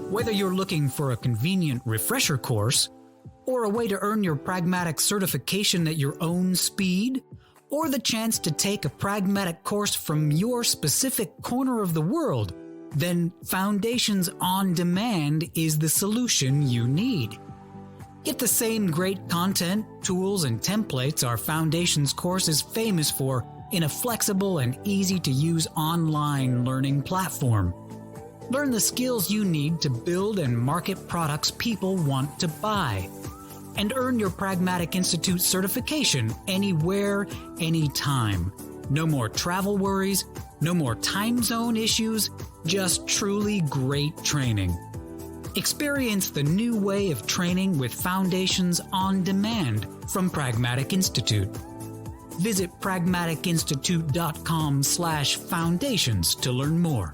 Whether you're looking for a convenient refresher course, or a way to earn your pragmatic certification at your own speed, or the chance to take a pragmatic course from your specific corner of the world, then Foundations on Demand is the solution you need. Get the same great content, tools, and templates our Foundations course is famous for in a flexible and easy-to-use online learning platform. Learn the skills you need to build and market products people want to buy. And earn your Pragmatic Institute certification anywhere, anytime. No more travel worries, no more time zone issues, just truly great training. Experience the new way of training with Foundations on Demand from Pragmatic Institute. Visit pragmaticinstitute.com/foundations to learn more.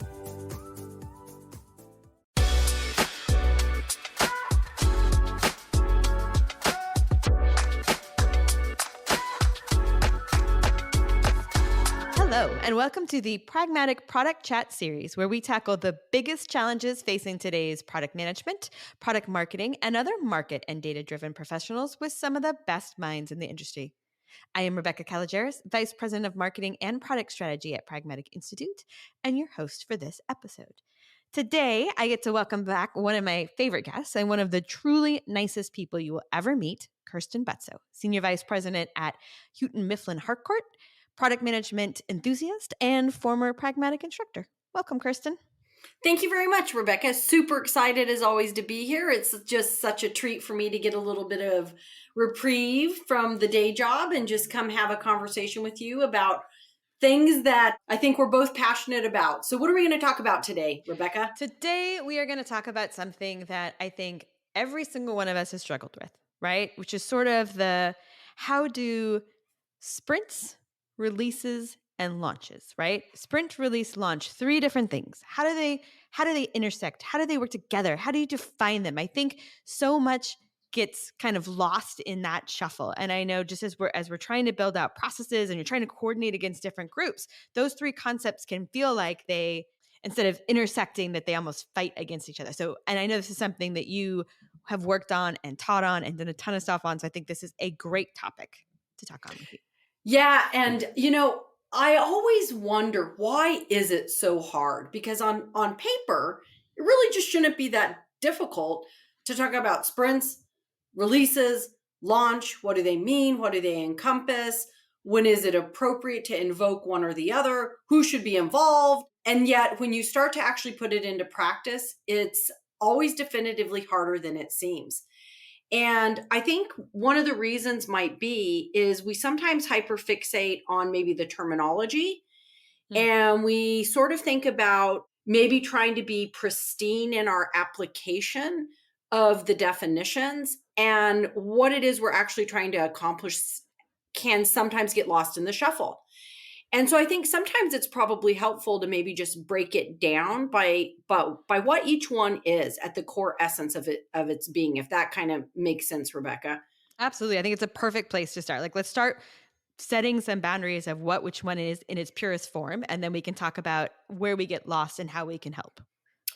Hello, and welcome to the Pragmatic Product Chat series, where we tackle the biggest challenges facing today's product management, product marketing, and other market and data-driven professionals with some of the best minds in the industry. I am Rebecca Kalogeris, Vice President of Marketing and Product Strategy at Pragmatic Institute, and your host for this episode. Today, I get to welcome back one of my favorite guests and one of the truly nicest people you will ever meet, Kirsten Butzow, Senior Vice President at Houghton Mifflin Harcourt, product management enthusiast, and former Pragmatic instructor. Welcome, Kirsten. Thank you very much, Rebecca. Super excited as always to be here. It's just such a treat for me to get a little bit of reprieve from the day job and just come have a conversation with you about things that I think we're both passionate about. So what are we going to talk about today, Rebecca? Today, we are going to talk about something that I think every single one of us has struggled with, right? Which is sort of the how do sprints, releases, and launches, right? Sprint, release, launch, three different things. How do they intersect? How do they work together? How do you define them? I think so much gets kind of lost in that shuffle. And I know just as we're trying to build out processes and you're trying to coordinate against different groups, those three concepts can feel like they, instead of intersecting, that they almost fight against each other. So, and I know this is something that you have worked on and taught on and done a ton of stuff on. So I think this is a great topic to talk on with you. Yeah. And, I always wonder, why is it so hard? Because on paper, it really just shouldn't be that difficult to talk about sprints, releases, launch. What do they mean? What do they encompass? When is it appropriate to invoke one or the other? Who should be involved? And yet, when you start to actually put it into practice, it's always definitively harder than it seems. And I think one of the reasons might be is we sometimes hyperfixate on maybe the terminology, and we sort of think about maybe trying to be pristine in our application of the definitions, and what it is we're actually trying to accomplish can sometimes get lost in the shuffle. And so I think sometimes it's probably helpful to maybe just break it down by what each one is at the core essence of its being, if that kind of makes sense, Rebecca. Absolutely. I think it's a perfect place to start. Like, let's start setting some boundaries of what which one is in its purest form, and then we can talk about where we get lost and how we can help.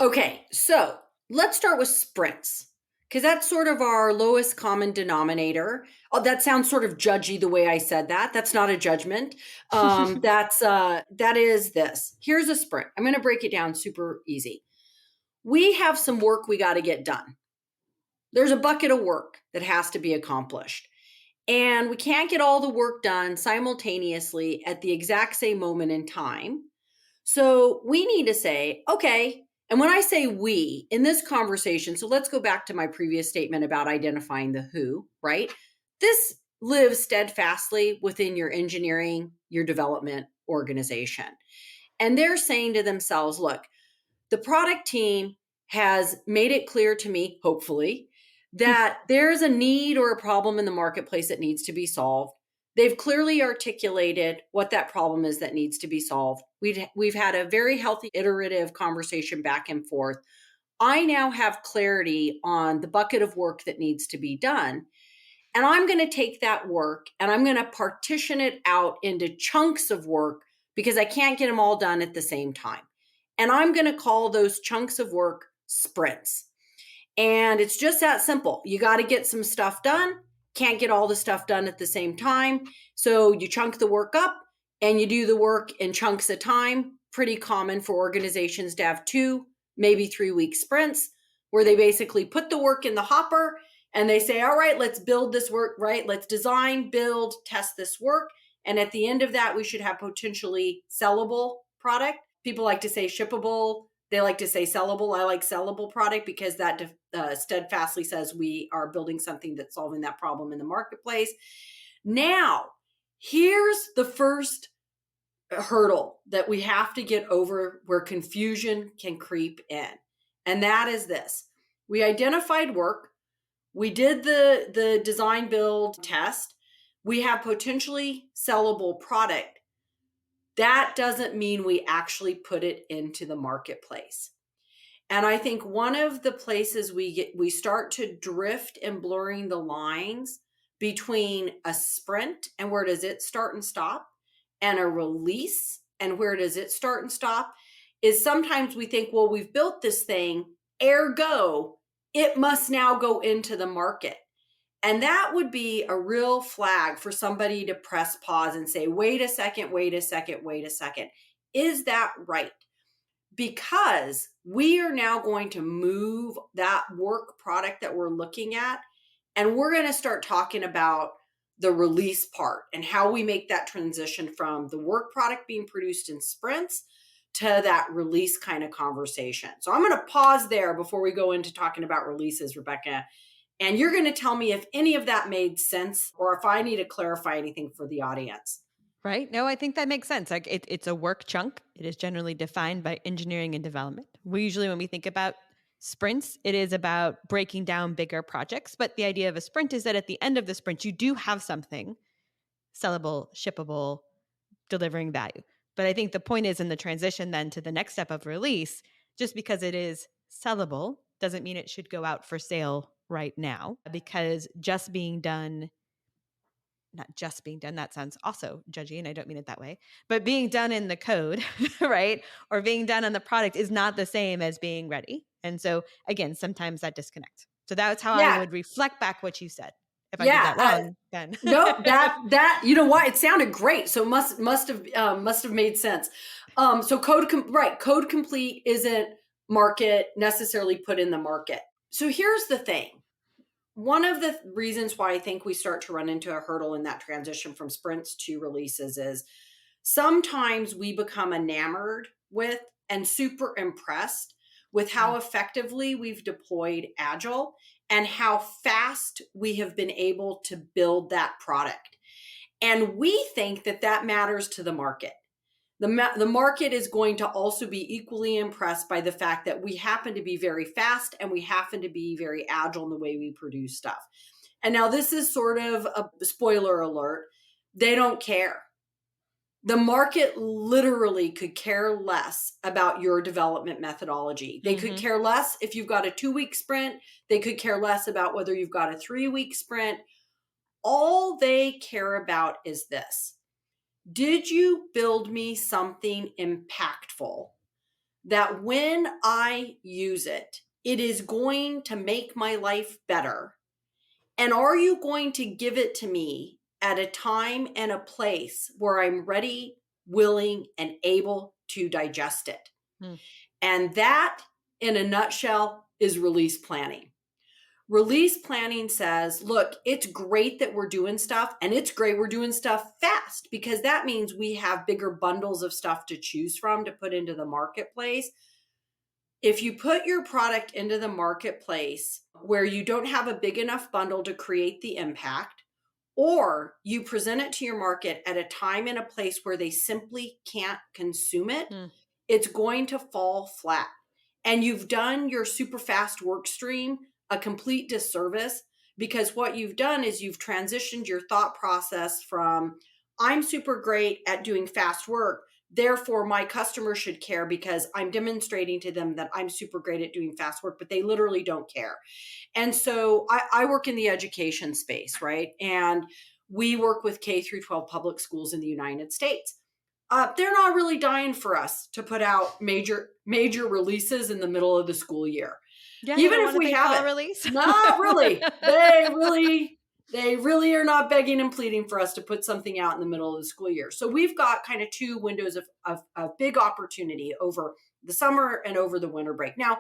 Okay, so let's start with sprints, because that's sort of our lowest common denominator. Oh, that sounds sort of judgy the way I said that. That's not a judgment. That is this. Here's a sprint. I'm going to break it down super easy. We have some work we got to get done. There's a bucket of work that has to be accomplished. And we can't get all the work done simultaneously at the exact same moment in time. So we need to say, okay, and when I say we in this conversation, so let's go back to my previous statement about identifying the who, right? This lives steadfastly within your engineering, your development organization. And they're saying to themselves, look, the product team has made it clear to me, hopefully, that there's a need or a problem in the marketplace that needs to be solved. They've clearly articulated what that problem is that needs to be solved. We've had a very healthy iterative conversation back and forth. I now have clarity on the bucket of work that needs to be done. And I'm going to take that work and I'm going to partition it out into chunks of work because I can't get them all done at the same time. And I'm going to call those chunks of work sprints. And it's just that simple. You got to get some stuff done. Can't get all the stuff done at the same time. So you chunk the work up and you do the work in chunks of time. Pretty common for organizations to have 2, maybe 3-week sprints where they basically put the work in the hopper and they say, all right, let's build this work, right? Let's design, build, test this work. And at the end of that, we should have potentially sellable product. People like to say shippable. They like to say sellable. I like sellable product because that steadfastly says we are building something that's solving that problem in the marketplace. Now, here's the first hurdle that we have to get over where confusion can creep in. And that is this. We identified work. We did the design build test. We have potentially sellable product. That doesn't mean we actually put it into the marketplace. And I think one of the places we start to drift in blurring the lines between a sprint and where does it start and stop, and a release and where does it start and stop, is sometimes we think, well, we've built this thing, ergo, it must now go into the market. And that would be a real flag for somebody to press pause and say, wait a second. Is that right? Because we are now going to move that work product that we're looking at, and we're going to start talking about the release part and how we make that transition from the work product being produced in sprints to that release kind of conversation. So I'm going to pause there before we go into talking about releases, Rebecca. And you're going to tell me if any of that made sense or if I need to clarify anything for the audience. Right? No, I think that makes sense. Like it's a work chunk. It is generally defined by engineering and development. We usually, when we think about sprints, it is about breaking down bigger projects. But the idea of a sprint is that at the end of the sprint, you do have something sellable, shippable, delivering value. But I think the point is in the transition then to the next step of release, just because it is sellable doesn't mean it should go out for sale right now, because just being done, not just being done, that sounds also judgy and I don't mean it that way, but being done in the code, right? Or being done on the product is not the same as being ready. And so again, sometimes that disconnect. So that's how I would reflect back what you said. If I did that wrong, then no, that you know what? It sounded great. So must have made sense. So code complete isn't market necessarily put in the market. So here's the thing. One of the reasons why I think we start to run into a hurdle in that transition from sprints to releases is sometimes we become enamored with and super impressed with how effectively we've deployed Agile and how fast we have been able to build that product. And we think that that matters to the market. The market is going to also be equally impressed by the fact that we happen to be very fast and we happen to be very agile in the way we produce stuff. And now this is sort of a spoiler alert. They don't care. The market literally could care less about your development methodology. They could care less if you've got a 2-week sprint. They could care less about whether you've got a 3-week sprint. All they care about is this. Did you build me something impactful that when I use it, it is going to make my life better? And are you going to give it to me at a time and a place where I'm ready, willing, and able to digest it? And that, in a nutshell, is release planning. Release planning says, look, it's great that we're doing stuff, and it's great we're doing stuff fast, because that means we have bigger bundles of stuff to choose from to put into the marketplace. If you put your product into the marketplace where you don't have a big enough bundle to create the impact, or you present it to your market at a time and a place where they simply can't consume it, it's going to fall flat. And you've done your super fast work stream a complete disservice, because what you've done is you've transitioned your thought process from I'm super great at doing fast work, therefore my customer should care because I'm demonstrating to them that I'm super great at doing fast work, but they literally don't care. And so I work in the education space, right? And we work with K through 12 public schools in the United States. they're not really dying for us to put out major releases in the middle of the school year. Yeah, Even if we have it, release. not really. They really are not begging and pleading for us to put something out in the middle of the school year. So we've got kind of two windows of big opportunity over the summer and over the winter break. Now,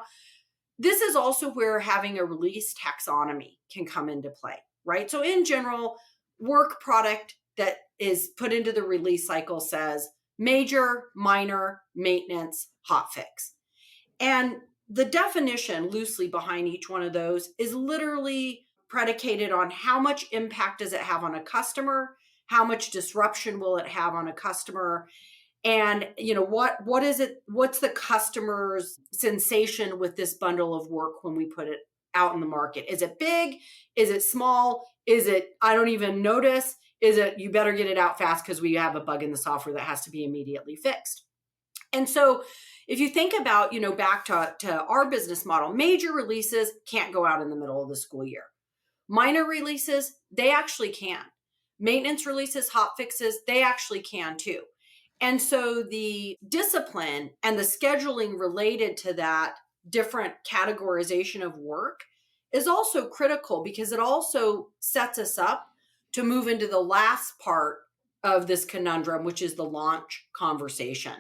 this is also where having a release taxonomy can come into play, right? So in general, work product that is put into the release cycle says major, minor, maintenance, hot fix. And the definition loosely behind each one of those is literally predicated on how much impact does it have on a customer, how much disruption will it have on a customer, and what is it, what's the customer's sensation with this bundle of work when we put it out in the market? Is it big? Is it small? Is it I don't even notice? Is it you better get it out fast because we have a bug in the software that has to be immediately fixed? And so if you think about, back to our business model, major releases can't go out in the middle of the school year. Minor releases, they actually can. Maintenance releases, hot fixes, they actually can too. And so the discipline and the scheduling related to that different categorization of work is also critical because it also sets us up to move into the last part of this conundrum, which is the launch conversation.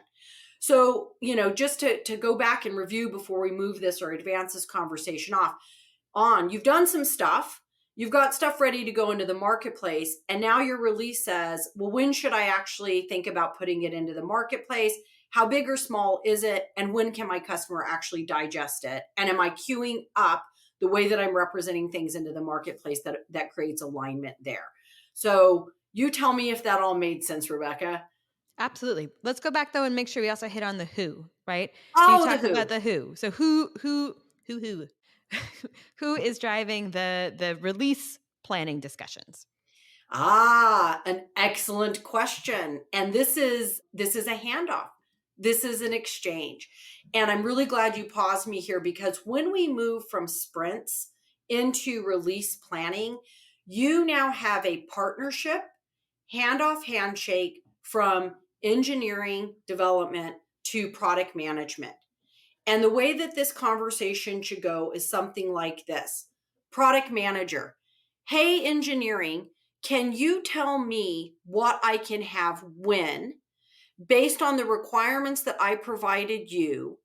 So, just to go back and review before we move this or advance this conversation you've done some stuff, you've got stuff ready to go into the marketplace, and now your release says, well, when should I actually think about putting it into the marketplace? How big or small is it? And when can my customer actually digest it? And am I queuing up the way that I'm representing things into the marketplace that creates alignment there? So you tell me if that all made sense, Rebecca. Absolutely. Let's go back though and make sure we also hit on the who, right? Oh, so you the talked who. about the who. So who who is driving the release planning discussions? An excellent question. And this is a handoff. This is an exchange. And I'm really glad you paused me here because when we move from sprints into release planning, you now have a partnership, handoff handshake from engineering development to product management. And the way that this conversation should go is something like this. Product manager, hey, engineering, can you tell me what I can have when, based on the requirements that I provided you,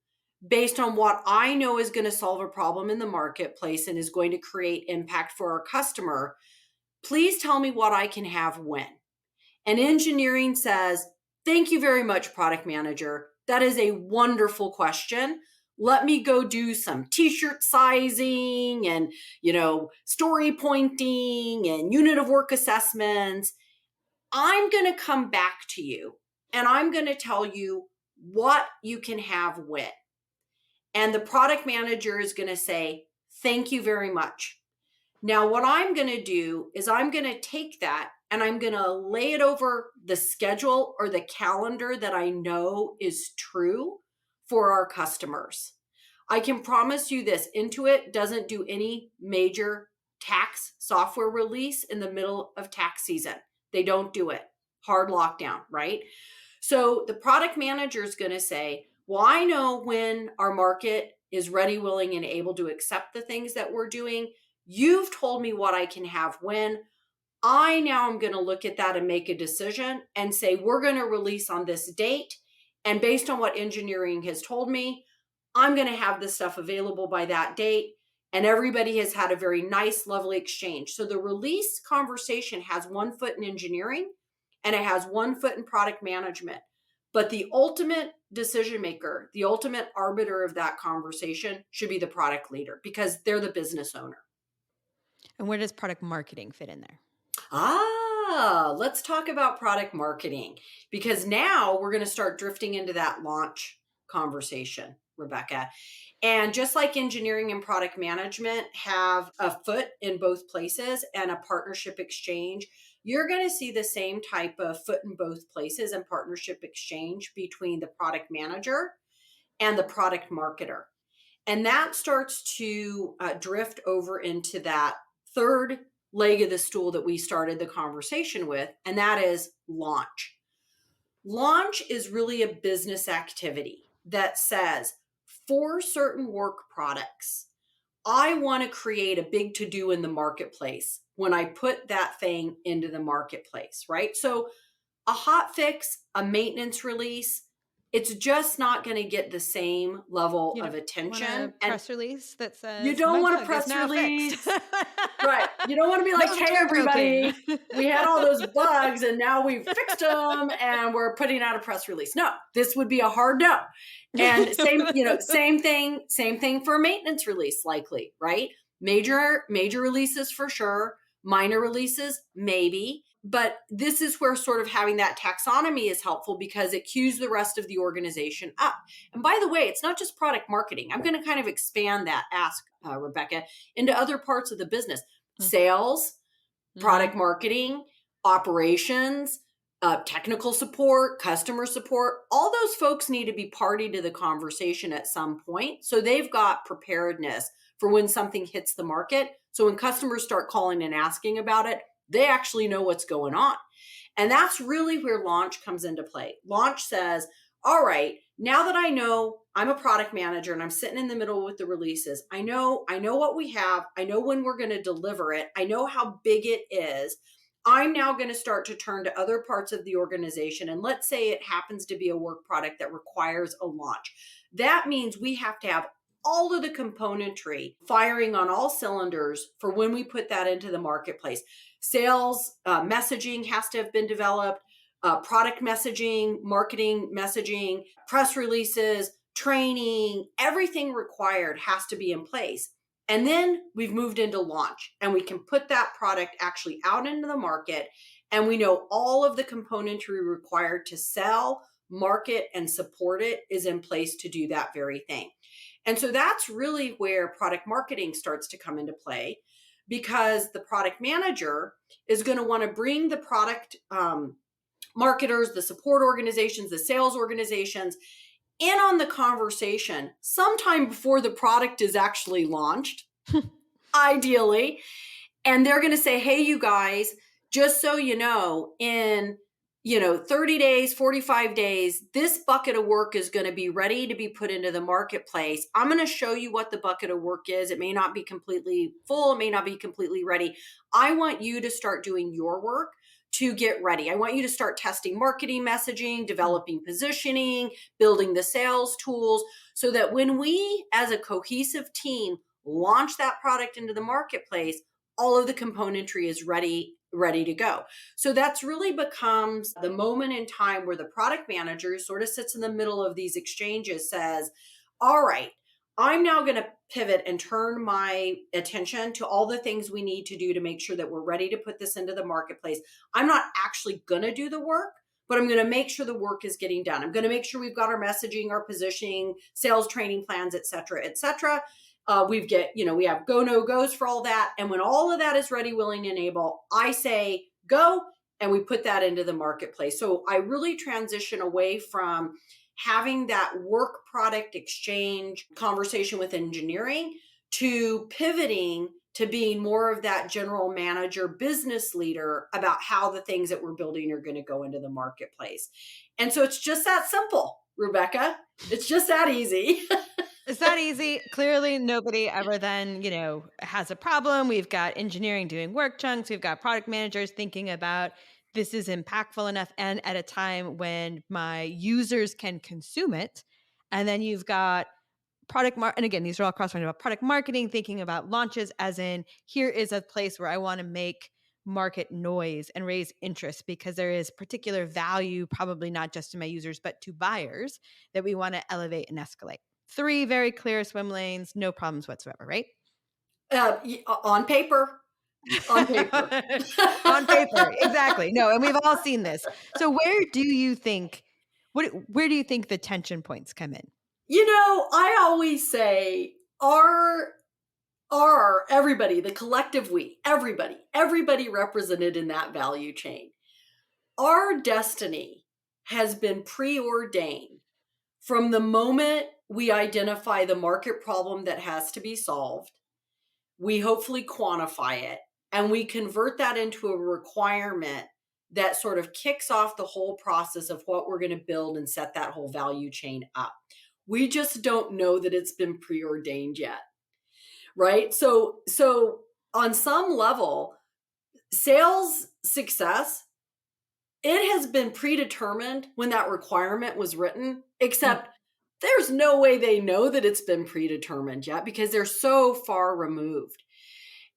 based on what I know is going to solve a problem in the marketplace and is going to create impact for our customer? Please tell me what I can have when. And engineering says, thank you very much, product manager. That is a wonderful question. Let me go do some t-shirt sizing and, story pointing and unit of work assessments. I'm going to come back to you and I'm going to tell you what you can have when. And the product manager is going to say, thank you very much. Now, what I'm going to do is I'm going to take that and I'm going to lay it over the schedule or the calendar that I know is true for our customers. I can promise you this, Intuit doesn't do any major tax software release in the middle of tax season. They don't do it. Hard lockdown, right? So the product manager is going to say, well, I know when our market is ready, willing, and able to accept the things that we're doing. You've told me what I can have when. I now am going to look at that and make a decision and say, we're going to release on this date. And based on what engineering has told me, I'm going to have this stuff available by that date. And everybody has had a very nice, lovely exchange. So the release conversation has one foot in engineering and it has one foot in product management. But the ultimate decision maker, the ultimate arbiter of that conversation should be the product leader because they're the business owner. And where does product marketing fit in there? Let's talk about product marketing because now we're going to start drifting into that launch conversation, Rebecca. And just like engineering and product management have a foot in both places and a partnership exchange, you're going to see the same type of foot in both places and partnership exchange between the product manager and the product marketer. And that starts to drift over into that third leg of the stool that we started the conversation with, and that is launch. Launch is really a business activity that says, for certain work products, I want to create a big to-do in the marketplace when I put that thing into the marketplace, right? So a hot fix, a maintenance release, it's just not going to get the same level You of don't want attention. a And press release that you says don't my want a bug is press now release. fixed. Right. You don't want to be like, No hey, gear broken. everybody, we had all those bugs and now we've fixed them and we're putting out a press release. No, this would be a hard no. And same thing for a maintenance release, likely, right? Major releases for sure, minor releases, maybe. But this is where sort of having that taxonomy is helpful because it cues the rest of the organization up. And by the way, it's not just product marketing. I'm going to kind of expand that, Rebecca, into other parts of the business. Sales, product marketing, operations, technical support, customer support, all those folks need to be party to the conversation at some point. So they've got preparedness for when something hits the market. So when customers start calling and asking about it, they actually know what's going on. And that's really where launch comes into play. Launch says, all right, now that I know I'm a product manager and I'm sitting in the middle with the releases, I know what we have. I know when we're going to deliver it. I know how big it is. I'm now going to start to turn to other parts of the organization. And let's say it happens to be a work product that requires a launch. That means we have to have all of the componentry firing on all cylinders for when we put that into the marketplace. Sales messaging has to have been developed, product messaging, marketing messaging, press releases, training, everything required has to be in place. And then we've moved into launch and we can put that product actually out into the market. And we know all of the componentry required to sell, market, and support it is in place to do that very thing. And so that's really where product marketing starts to come into play, because the product manager is going to want to bring the product marketers, the support organizations, the sales organizations in on the conversation sometime before the product is actually launched, ideally. And they're going to say, hey, you guys, just so you know, in 30 days, 45 days, this bucket of work is going to be ready to be put into the marketplace. I'm going to show you what the bucket of work is. It may not be completely full. It may not be completely ready. I want you to start doing your work to get ready. I want you to start testing marketing messaging, developing positioning, building the sales tools, so that when we as a cohesive team launch that product into the marketplace, all of the componentry is ready to go. So that's really becomes the moment in time where the product manager sort of sits in the middle of these exchanges, says, all right, I'm now going to pivot and turn my attention to all the things we need to do to make sure that we're ready to put this into the marketplace. I'm not actually going to do the work, but I'm going to make sure the work is getting done. I'm going to make sure we've got our messaging, our positioning, sales training plans, et cetera, et cetera. We have go, no goes for all that. And when all of that is ready, willing, and able, I say go, and we put that into the marketplace. So I really transition away from having that work product exchange conversation with engineering to pivoting to being more of that general manager, business leader about how the things that we're building are going to go into the marketplace. And so it's just that simple, Rebecca. It's just that easy. It's that easy. Clearly, nobody ever then, has a problem. We've got engineering doing work chunks. We've got product managers thinking about this is impactful enough and at a time when my users can consume it. And then you've got and again, these are all cross-functional about product marketing, thinking about launches as in here is a place where I want to make market noise and raise interest because there is particular value, probably not just to my users, but to buyers that we want to elevate and escalate. 3 very clear swim lanes, no problems whatsoever, right? On paper. On paper. On paper, exactly. No, and we've all seen this. So where do you think the tension points come in? I always say our everybody, the collective we, everybody represented in that value chain. Our destiny has been preordained from the moment we identify the market problem that has to be solved. We hopefully quantify it and we convert that into a requirement that sort of kicks off the whole process of what we're going to build and set that whole value chain up. We just don't know that it's been preordained yet, right? So on some level, sales success, it has been predetermined when that requirement was written, except there's no way they know that it's been predetermined yet because they're so far removed.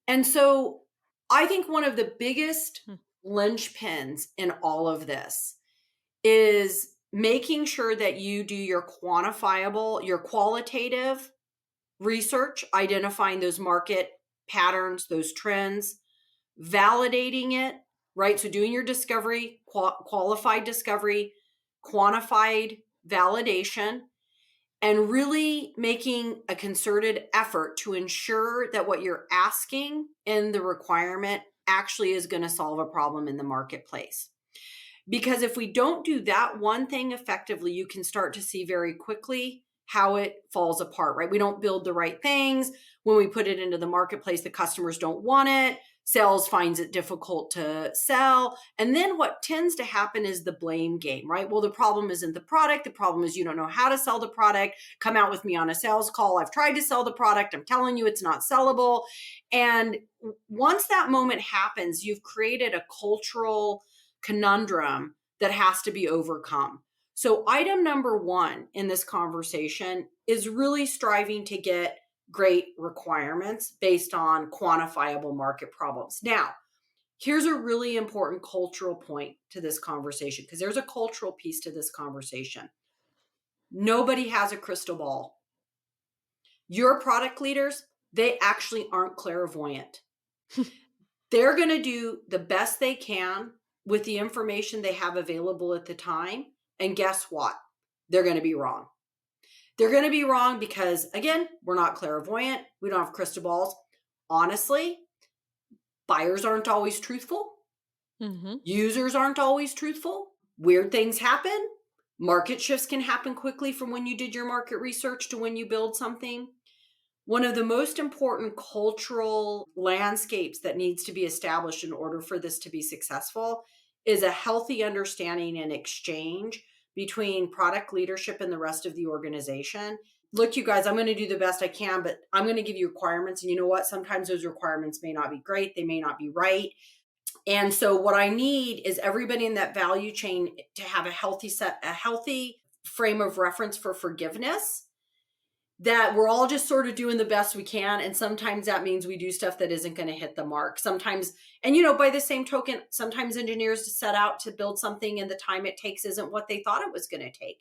And so I think one of the biggest linchpins in all of this is making sure that you do your quantifiable, your qualitative research, identifying those market patterns, those trends, validating it, right? So doing your discovery, qualified discovery, quantified validation, and really making a concerted effort to ensure that what you're asking in the requirement actually is going to solve a problem in the marketplace. Because if we don't do that one thing effectively, you can start to see very quickly how it falls apart, right? We don't build the right things. When we put it into the marketplace, the customers don't want it. Sales finds it difficult to sell. And then what tends to happen is the blame game, right? Well, the problem isn't the product. The problem is you don't know how to sell the product. Come out with me on a sales call. I've tried to sell the product. I'm telling you it's not sellable. And once that moment happens, you've created a cultural conundrum that has to be overcome. So item number one in this conversation is really striving to get great requirements based on quantifiable market problems. Now, here's a really important cultural point to this conversation, because there's a cultural piece to this conversation. Nobody has a crystal ball. Your product leaders, they actually aren't clairvoyant. They're going to do the best they can with the information they have available at the time. And guess what? They're going to be wrong. They're going to be wrong because, again, we're not clairvoyant. We don't have crystal balls. Honestly, buyers aren't always truthful. Users aren't always truthful. Weird things happen. Market shifts can happen quickly from when you did your market research to when you build something. One of the most important cultural landscapes that needs to be established in order for this to be successful is a healthy understanding and exchange between product leadership and the rest of the organization. Look, you guys, I'm going to do the best I can, but I'm going to give you requirements. And you know what? Sometimes those requirements may not be great. They may not be right. And so what I need is everybody in that value chain to have a healthy frame of reference for forgiveness, that we're all just sort of doing the best we can. And sometimes that means we do stuff that isn't going to hit the mark. Sometimes, and by the same token, sometimes engineers set out to build something and the time it takes isn't what they thought it was going to take.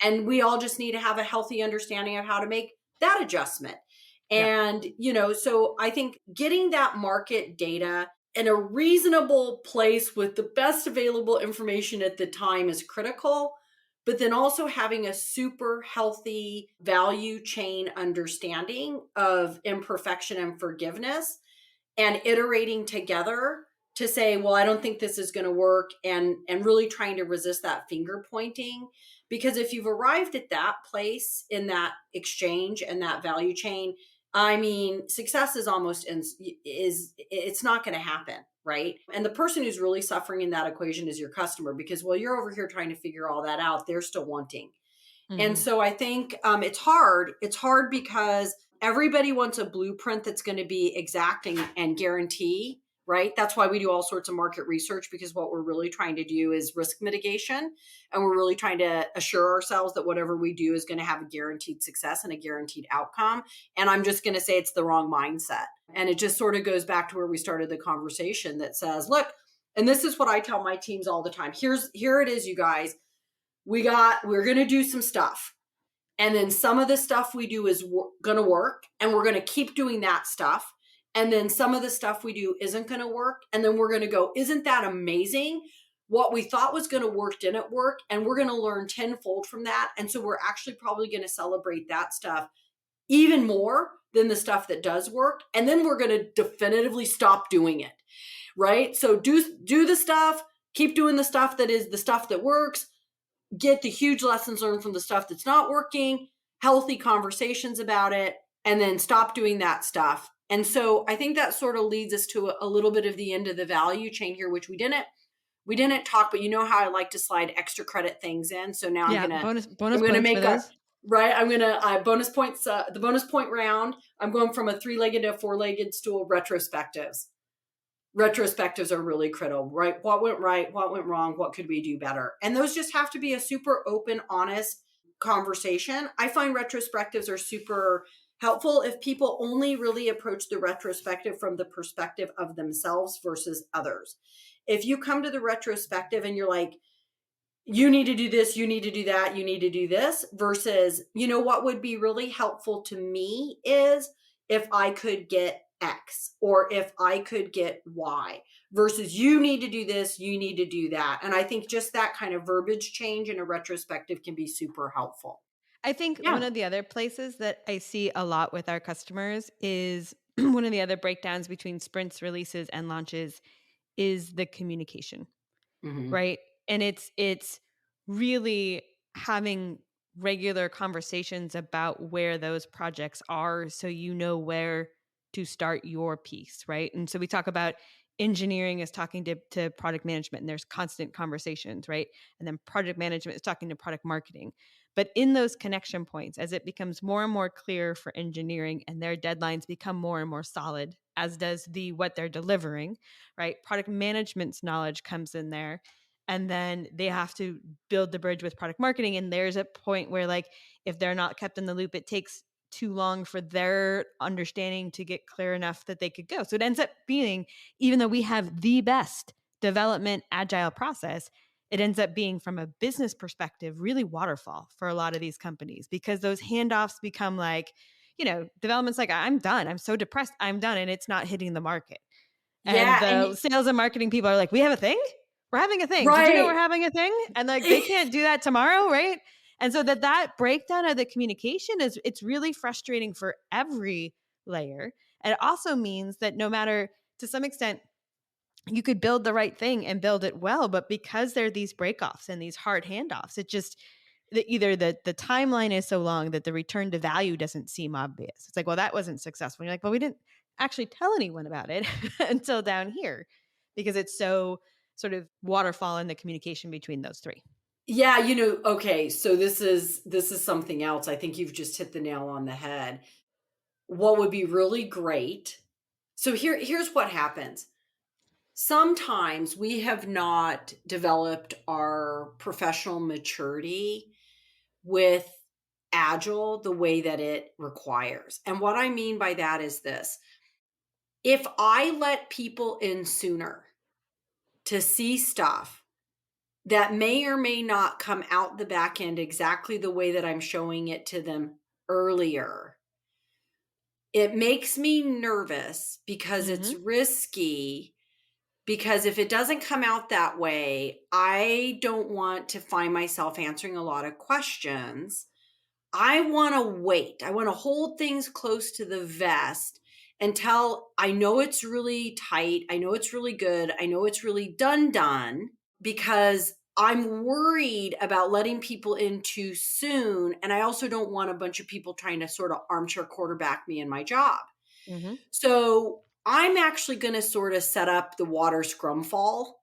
And we all just need to have a healthy understanding of how to make that adjustment. And, so I think getting that market data in a reasonable place with the best available information at the time is critical. But then also having a super healthy value chain understanding of imperfection and forgiveness, and iterating together to say, well, I don't think this is going to work, and really trying to resist that finger pointing. Because if you've arrived at that place in that exchange and that value chain, I mean, success is it's not going to happen. Right. And the person who's really suffering in that equation is your customer, because while you're over here trying to figure all that out, they're still wanting. And so I think it's hard. It's hard because everybody wants a blueprint that's going to be exacting and guarantee. Right. That's why we do all sorts of market research, because what we're really trying to do is risk mitigation. And we're really trying to assure ourselves that whatever we do is going to have a guaranteed success and a guaranteed outcome. And I'm just going to say it's the wrong mindset. And it just sort of goes back to where we started the conversation, that says, look, and this is what I tell my teams all the time. Here it is, you guys. We're going to do some stuff. And then some of the stuff we do is going to work, and we're going to keep doing that stuff. And then some of the stuff we do isn't going to work. And then we're going to go, isn't that amazing? What we thought was going to work didn't work. And we're going to learn tenfold from that. And so we're actually probably going to celebrate that stuff even more than the stuff that does work. And then we're going to definitively stop doing it. Right? So do the stuff, keep doing the stuff that is the stuff that works, get the huge lessons learned from the stuff that's not working, healthy conversations about it, and then stop doing that stuff. And so I think that sort of leads us to a little bit of the end of the value chain here, which we didn't we didn't talk, but you know how I like to slide extra credit things in. So now Yeah, I'm gonna bonus I'm points gonna for make those. right. I'm gonna bonus points. The bonus point round. I'm going from a 3-legged to a 4-legged stool. Retrospectives. Retrospectives are really critical, right? What went right? What went wrong? What could we do better? And those just have to be a super open, honest conversation. I find retrospectives are super helpful if people only really approach the retrospective from the perspective of themselves versus others. If you come to the retrospective and you're like, you need to do this, you need to do that, you need to do this, versus, what would be really helpful to me is if I could get X or if I could get Y, versus you need to do this, you need to do that. And I think just that kind of verbiage change in a retrospective can be super helpful. I think Yeah. one of the other places that I see a lot with our customers is one of the other breakdowns between sprints, releases, and launches is the communication, Mhm. right? And it's really having regular conversations about where those projects are so you know where to start your piece, right? And so we talk about engineering is talking to product management, and there's constant conversations, right? And then project management is talking to product marketing. But in those connection points, as it becomes more and more clear for engineering and their deadlines become more and more solid, as does the what they're delivering, right? Product management's knowledge comes in there, and then they have to build the bridge with product marketing. And there's a point where, like, if they're not kept in the loop, it takes too long for their understanding to get clear enough that they could go. So it ends up being, even though we have the best development agile process, it ends up being, from a business perspective, really waterfall for a lot of these companies, because those handoffs become like, development's like, I'm done. I'm so depressed. I'm done. And it's not hitting the market. And Yeah. the sales and marketing people are like, we have a thing? We're having a thing. Did you know we're Right. having a thing? And like, they can't do that tomorrow, right? And so that breakdown of the communication it's really frustrating for every layer. And it also means that no matter, to some extent, you could build the right thing and build it well, but because there are these breakoffs and these hard handoffs, it just, either the timeline is so long that the return to value doesn't seem obvious. It's like, well, that wasn't successful. And you're like, well, we didn't actually tell anyone about it until down here, because it's so sort of waterfall in the communication between those three. Yeah, okay, so this is something else. I think you've just hit the nail on the head. What would be really great. So here's what happens. Sometimes we have not developed our professional maturity with Agile the way that it requires. And what I mean by that is this. If I let people in sooner to see stuff that may or may not come out the back end exactly the way that I'm showing it to them earlier, it makes me nervous because it's risky. Because if it doesn't come out that way, I don't want to find myself answering a lot of questions. I want to wait. I want to hold things close to the vest until I know it's really tight. I know it's really good. I know it's really done, because I'm worried about letting people in too soon. And I also don't want a bunch of people trying to sort of armchair quarterback me in my job. So I'm actually going to sort of set up the water scrumfall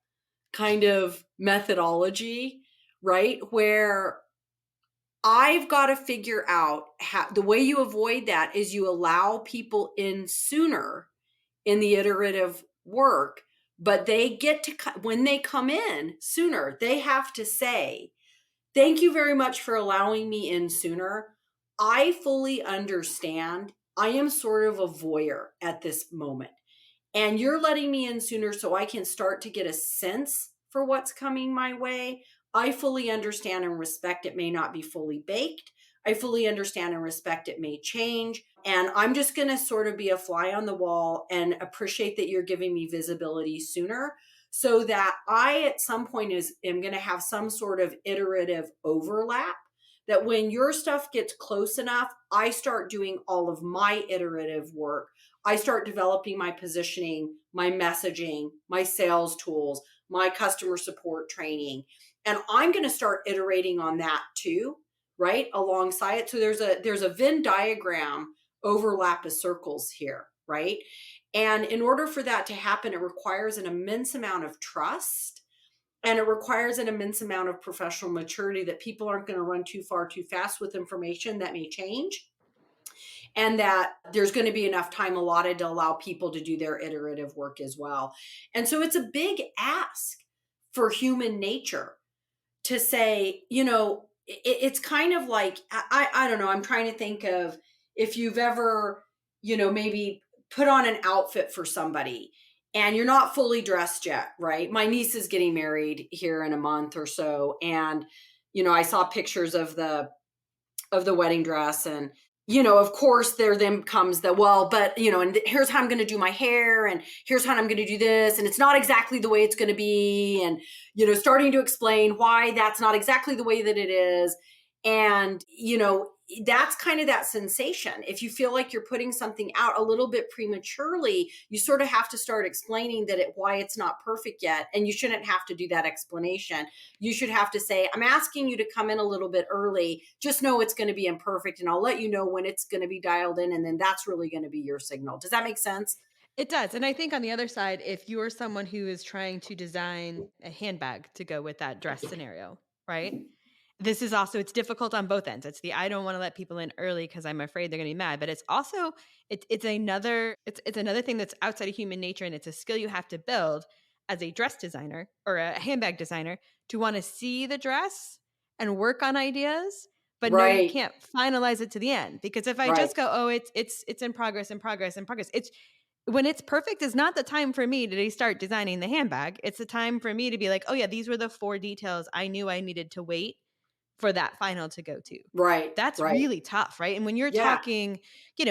kind of methodology, right? Where I've got to figure out how the way you avoid that is you allow people in sooner in the iterative work, but they get to, when they come in sooner, they have to say, thank you very much for allowing me in sooner. I fully understand. I am sort of a voyeur at this moment, and you're letting me in sooner so I can start to get a sense for what's coming my way. I fully understand and respect it may not be fully baked. I fully understand and respect it may change. And I'm just going to sort of be a fly on the wall and appreciate that you're giving me visibility sooner, so that I at some point am going to have some sort of iterative overlap, that when your stuff gets close enough, I start doing all of my iterative work. I start developing my positioning, my messaging, my sales tools, my customer support training. And I'm going to start iterating on that too, right? Alongside it. So there's a Venn diagram overlap of circles here, right? And in order for that to happen, it requires an immense amount of trust And it requires an immense amount of professional maturity that people aren't going to run too far too fast with information that may change. And that there's going to be enough time allotted to allow people to do their iterative work as well. And so it's a big ask for human nature to say, it's kind of like, I don't know, I'm trying to think of if you've ever, maybe put on an outfit for somebody and you're not fully dressed yet, right? My niece is getting married here in a month or so. And, I saw pictures of the wedding dress, and of course there then comes the, well, but and here's how I'm going to do my hair, and here's how I'm going to do this, and it's not exactly the way it's going to be, and starting to explain why that's not exactly the way that it is. And that's kind of that sensation. If you feel like you're putting something out a little bit prematurely, you sort of have to start explaining why it's not perfect yet. And you shouldn't have to do that explanation. You should have to say, I'm asking you to come in a little bit early. Just know it's going to be imperfect, and I'll let you know when it's going to be dialed in. And then that's really going to be your signal. Does that make sense? It does. And I think on the other side, if you're someone who is trying to design a handbag to go with that dress scenario, right? This is also, it's difficult on both ends. It's I don't want to let people in early because I'm afraid they're going to be mad. But it's also, it's another thing that's outside of human nature, and it's a skill you have to build as a dress designer or a handbag designer to want to see the dress and work on ideas, but no, you can't finalize it to the end. Because if I just go, oh, it's in progress, it's when it's perfect is not the time for me to start designing the handbag. It's the time for me to be like, oh yeah, these were the 4 details I knew I needed to wait for that final to go to. Right. That's really tough, right? And when you're talking,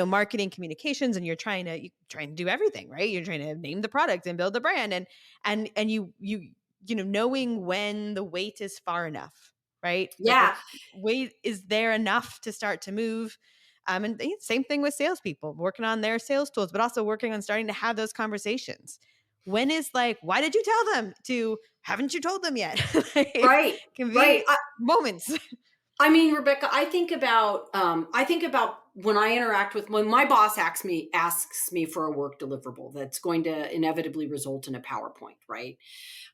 marketing communications, and you're trying to do everything, right? You're trying to name the product and build the brand, and you knowing when the wait is far enough, right? Yeah. Like wait is there enough to start to move. And same thing with salespeople, working on their sales tools, but also working on starting to have those conversations. When is why did you tell them to? Haven't you told them yet? Can be moments. I mean, Rebecca, I think about when my boss asks me for a work deliverable that's going to inevitably result in a PowerPoint, right?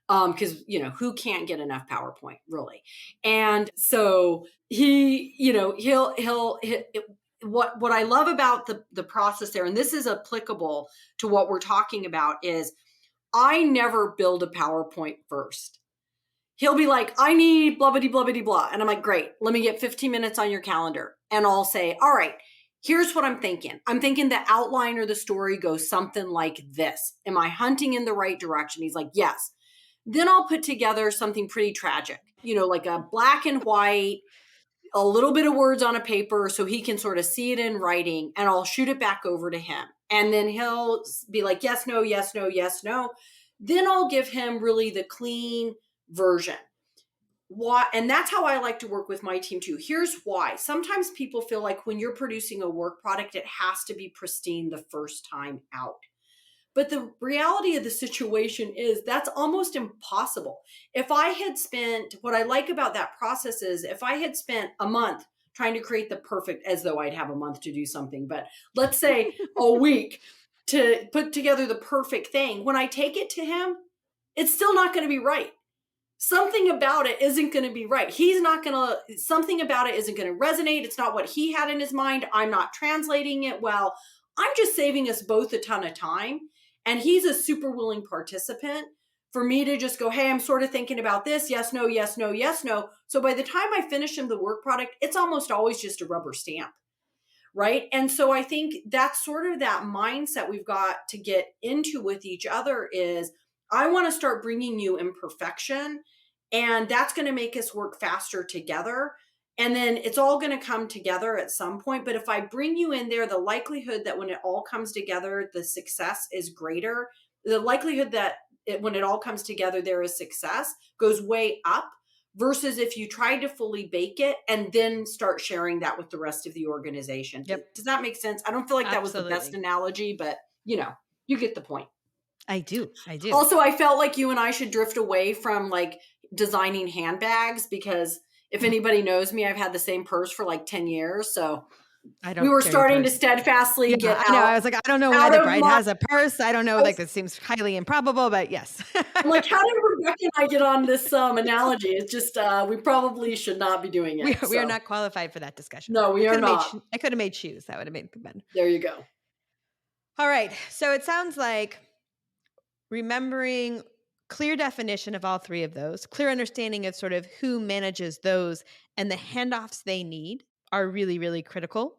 Because who can't get enough PowerPoint, really? And so what I love about the process there, and this is applicable to what we're talking about, is I never build a PowerPoint first. He'll be like, I need blah, blah, blah, blah, blah. And I'm like, great, let me get 15 minutes on your calendar. And I'll say, all right, here's what I'm thinking. I'm thinking the outline or the story goes something like this. Am I hunting in the right direction? He's like, yes. Then I'll put together something pretty tragic, like a black and white, a little bit of words on a paper so he can sort of see it in writing, and I'll shoot it back over to him. And then he'll be like, yes, no, yes, no, yes, no. Then I'll give him really the clean version. Why? And that's how I like to work with my team too. Here's why. Sometimes people feel like when you're producing a work product, it has to be pristine the first time out. But the reality of the situation is that's almost impossible. If I had spent, what I like about that process is if I had spent a month trying to create the perfect, as though I'd have a month to do something, but let's say a week to put together the perfect thing, when I take it to him, it's still not going to be right. Something about it isn't going to be right. Something about it isn't going to resonate. It's not what he had in his mind. I'm not translating it well. I'm just saving us both a ton of time. And he's a super willing participant for me to just go, hey, I'm sort of thinking about this. Yes, no, yes, no, yes, no. So by the time I finish him the work product, it's almost always just a rubber stamp, right? And so I think that's sort of that mindset we've got to get into with each other is I want to start bringing you imperfection, and that's going to make us work faster together. And then it's all going to come together at some point. But if I bring you in there, the likelihood that when it all comes together, the success is greater. The likelihood that when it all comes together, there is success goes way up versus if you tried to fully bake it and then start sharing that with the rest of the organization. Yep. Does that make sense? I don't feel like that was the best analogy, but you get the point. I do. Also, I felt like you and I should drift away from designing handbags because if anybody knows me, I've had the same purse for 10 years. So I We don't were carry a starting to purse. steadfastly Yeah, get I know. I out was like, I don't know why out the of bride my has a purse. I don't know. Like, this seems highly improbable, but yes. I'm like, how did Rebecca and I get on this analogy? It's just we probably should not be doing we it. are So not qualified for that discussion. no, we I are could have not. made I could have made shoes. That would have made good. There you go. All right. So it sounds like remembering clear definition of all three of those, clear understanding of sort of who manages those and the handoffs they need are really, really critical.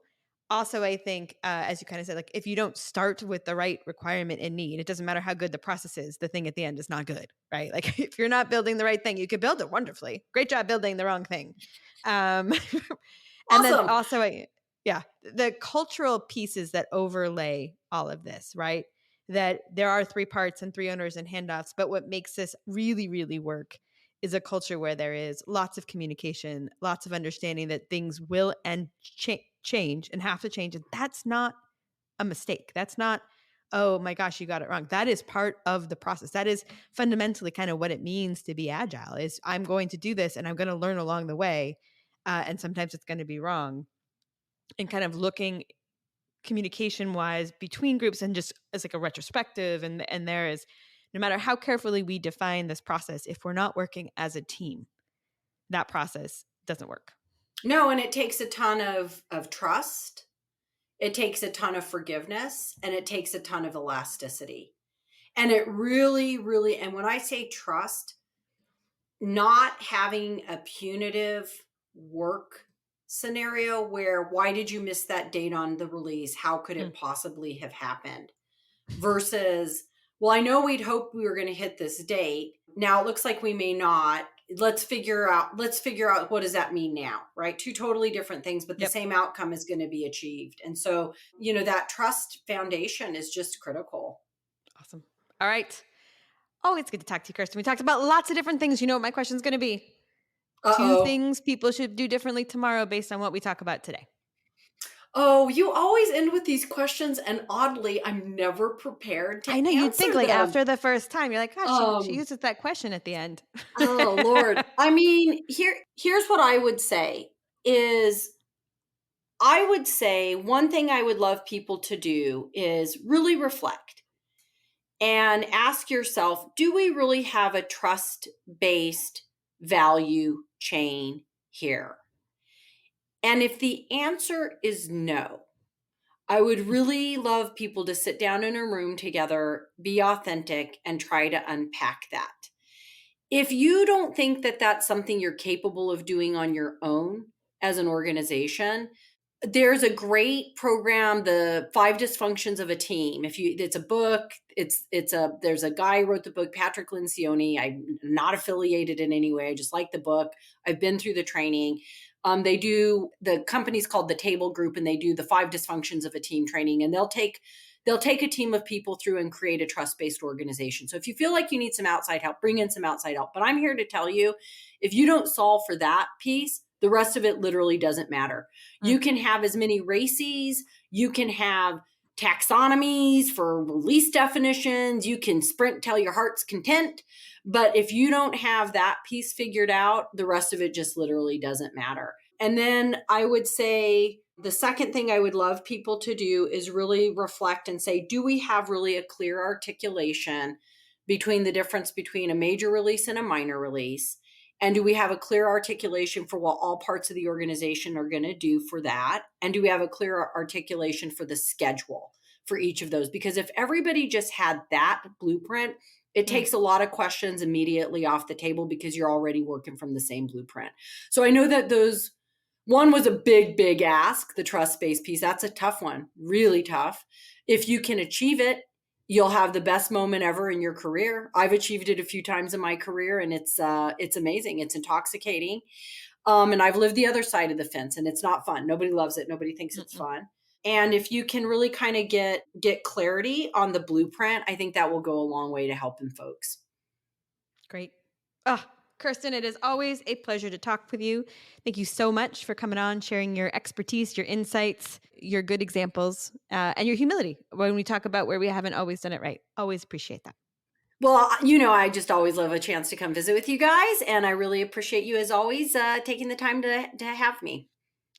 Also, I think, as you kind of said, like if you don't start with the right requirement and need, it doesn't matter how good the process is, the thing at the end is not good, right? Like if you're not building the right thing, you could build it wonderfully. Great job building the wrong thing. And then Awesome. also, yeah, the cultural pieces that overlay all of this, right? That there are three parts and three owners and handoffs, but what makes this really, really work is a culture where there is lots of communication, lots of understanding that things will change and have to change. And that's not a mistake. That's not, oh my gosh, you got it wrong. That is part of the process. That is fundamentally kind of what it means to be agile is I'm going to do this and I'm going to learn along the way. And sometimes it's going to be wrong. And kind of looking communication wise between groups and just as like a retrospective and there is no matter how carefully we define this process, if we're not working as a team, that process doesn't work. No, and it takes a ton of trust. It takes a ton of forgiveness, and it takes a ton of elasticity. And it really, really, and when I say trust, not having a punitive work scenario where why did you miss that date on the release? How could it possibly have happened? Versus, well, I know we'd hoped we were going to hit this date. Now it looks like we may not. Let's figure out what does that mean now, right? Two totally different things, but the same outcome is going to be achieved. And so, that trust foundation is just critical. Awesome. All right. Oh, it's good to talk to you, Kirsten. We talked about lots of different things. You know what my question's going to be? Uh-oh. 2 things people should do differently tomorrow based on what we talk about today. Oh, you always end with these questions, and oddly, I'm never prepared to I know you'd think like them. after the first time, you're like, gosh, she uses that question at the end. Oh, Lord. I mean, here's what I would say is I would say one thing I would love people to do is really reflect and ask yourself, do we really have a trust-based value chain here? And if the answer is no, I would really love people to sit down in a room together, be authentic, and try to unpack that. If you don't think that that's something you're capable of doing on your own as an organization, there's a great program, The 5 Dysfunctions of a Team. It's a book. There's a guy who wrote the book, Patrick Lencioni. I'm not affiliated in any way. I just like the book. I've been through the training. The company's called the Table Group, and they do the 5 Dysfunctions of a Team training, and they'll take a team of people through and create a trust-based organization. So if you feel like you need some outside help, bring in some outside help. But I'm here to tell you, if you don't solve for that piece, the rest of it literally doesn't matter. You can have as many RACIs, you can have taxonomies for release definitions, you can sprint till your heart's content. But if you don't have that piece figured out, the rest of it just literally doesn't matter. And then I would say the second thing I would love people to do is really reflect and say, do we have really a clear articulation between the difference between a major release and a minor release? And do we have a clear articulation for what all parts of the organization are going to do for that? And do we have a clear articulation for the schedule for each of those? Because if everybody just had that blueprint, it takes a lot of questions immediately off the table because you're already working from the same blueprint. So I know that one was a big, big ask, the trust-based piece. That's a tough one, really tough. If you can achieve it, you'll have the best moment ever in your career. I've achieved it a few times in my career, and it's amazing. It's intoxicating. And I've lived the other side of the fence, and it's not fun. Nobody loves it. Nobody thinks it's fun. And if you can really kind of get clarity on the blueprint, I think that will go a long way to helping folks. Great. Kirsten, it is always a pleasure to talk with you. Thank you so much for coming on, sharing your expertise, your insights, your good examples, and your humility when we talk about where we haven't always done it right. Always appreciate that. Well, I just always love a chance to come visit with you guys, and I really appreciate you as always taking the time to have me.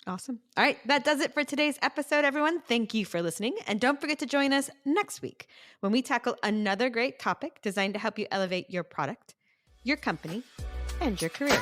Awesome. All right. That does it for today's episode, everyone. Thank you for listening. And don't forget to join us next week when we tackle another great topic designed to help you elevate your product, your company, and your career.